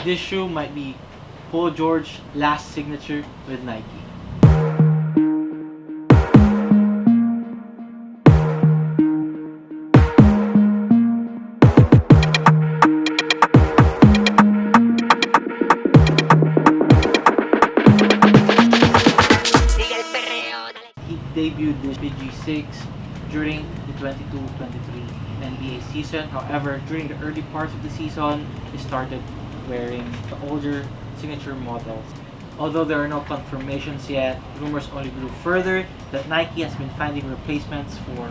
This shoe might be Paul George's last signature with Nike. He debuted this PG6 during the 22-23 NBA season. However, during the early parts of the season, he started wearing the older signature models. Although there are no confirmations yet, rumors only grew further that Nike has been finding replacements for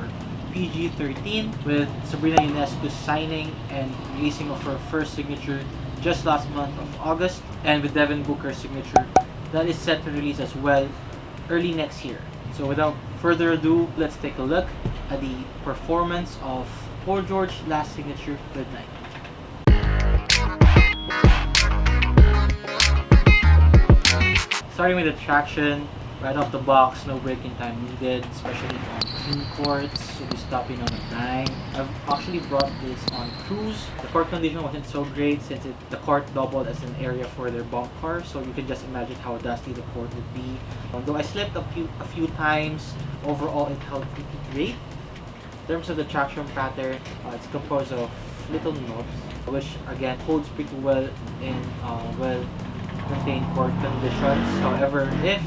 PG13, with Sabrina Ionescu signing and releasing of her first signature just last month of August, and with Devin Booker's signature that is set to release as well early next year. So without further ado, let's take a look at the performance of Paul George's last signature with Nike. Starting with the traction, right off the box, no braking time needed, especially on clean courts. So we stop in on a dime. I've actually brought this on cruise. The court condition wasn't so great since the court doubled as an area for their bump cars, so you can just imagine how dusty the court would be. Though I slipped a few times, overall it held pretty great. In terms of the traction pattern, it's composed of little knobs, which again holds pretty well in well-contained court conditions. However, if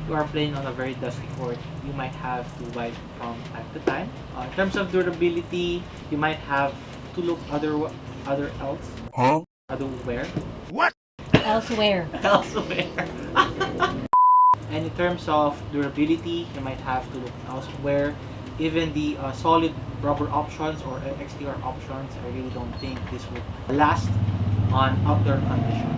you are playing on a very dusty court, you might have to wipe from time to time. In terms of durability, you might have to look other else. Huh? Otherwhere. What? Elsewhere. Elsewhere. And in terms of durability, you might have to look elsewhere. Even the solid rubber options or XTR options, I really don't think this would last on outdoor conditions.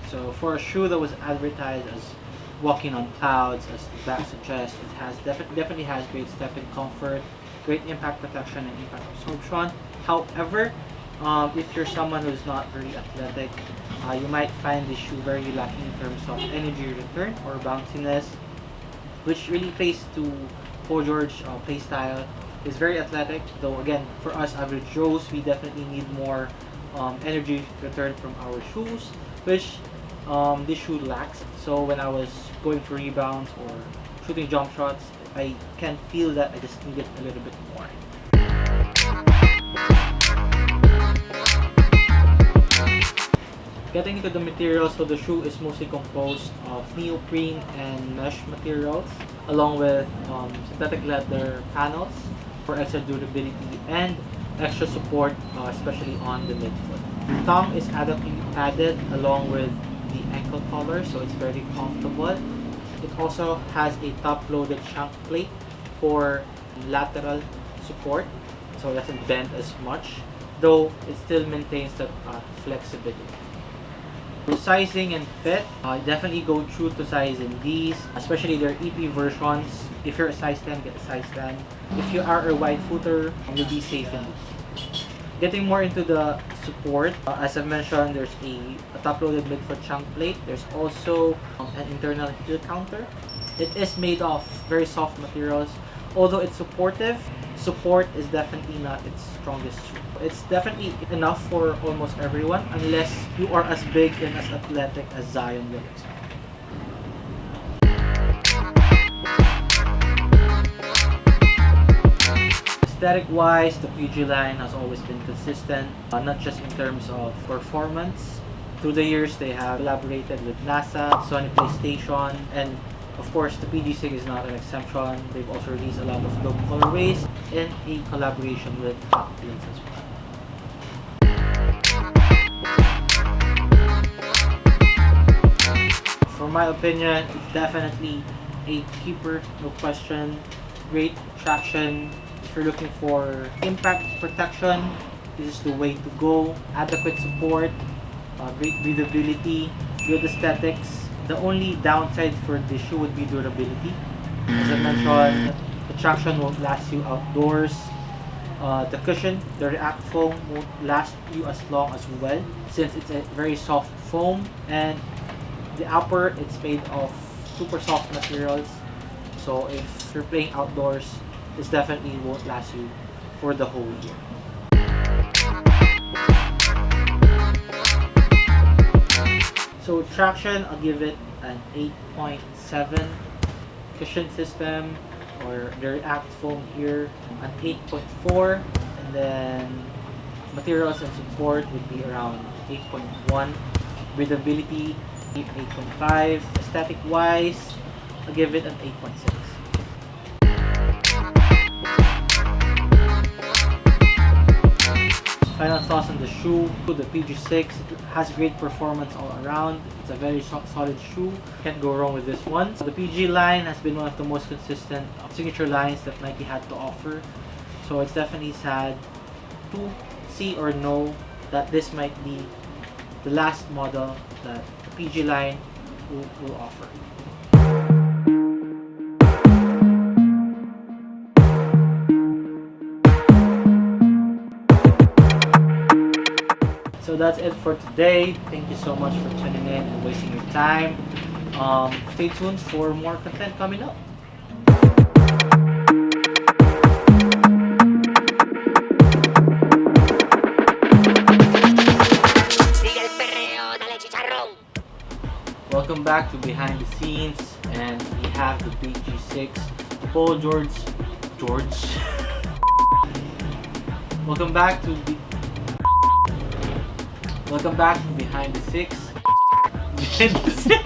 So for a shoe that was advertised as walking on clouds, as the back suggests, it has definitely has great step-in comfort, great impact protection and impact absorption. However, if you're someone who's not very athletic, you might find this shoe very lacking in terms of energy return or bounciness, which really plays to Paul George play style. It's very athletic, though again, for us average Joes, we definitely need more energy return from our shoes, which this shoe lacks. So when I was going for rebounds or shooting jump shots, I can feel that I just need it a little bit more. Getting into the materials, so the shoe is mostly composed of neoprene and mesh materials, along with synthetic leather panels for extra durability and extra support, especially on the midfoot. The thumb is adequately padded along with the ankle collar, so it's very comfortable. It also has a top-loaded shank plate for lateral support, so it doesn't bend as much, though it still maintains that flexibility. For sizing and fit, definitely go true to size in these, especially their EP versions. If you're a size 10, get a size 10. If you are a wide footer, you'll be safe in these. Getting more into the support, as I mentioned, there's a top-loaded midfoot shank plate. There's also an internal heel counter. It is made of very soft materials. Although it's supportive, support is definitely not its strongest suit. It's definitely enough for almost everyone, unless you are as big and as athletic as Zion Williamson. Aesthetic-wise, the PG line has always been consistent, not just in terms of performance. Through the years, they have collaborated with NASA, Sony PlayStation, and of course, the PG6 is not an exception. They've also released a lot of dope colorways and a collaboration with Hot Wheels as well. For my opinion, it's definitely a keeper, no question. Great traction. If you're looking for impact protection, this is the way to go. Adequate support, great breathability, good aesthetics. The only downside for this shoe would be durability. As I mentioned, the traction won't last you outdoors. The cushion, the React foam, won't last you as long as well, since it's a very soft foam, and the upper, it's made of super soft materials. So if you're playing outdoors, this definitely won't last you for the whole year. So traction, I'll give it an 8.7. Cushion system or the React foam here, an 8.4, and then materials and support would be around 8.1. Breathability 8.5. Aesthetic wise, I'll give it an 8.6. Final thoughts on the shoe. The PG6 has great performance all around. It's a very solid shoe. Can't go wrong with this one. So the PG line has been one of the most consistent signature lines that Nike had to offer. So it's definitely sad to see or know that this might be the last model that the PG line will offer. So that's it for today. Thank you so much for tuning in and wasting your time. Stay tuned for more content coming up. Welcome back to Behind the Scenes, and we have the BG6 Paul George. Welcome back to Behind the Six. Behind the Six.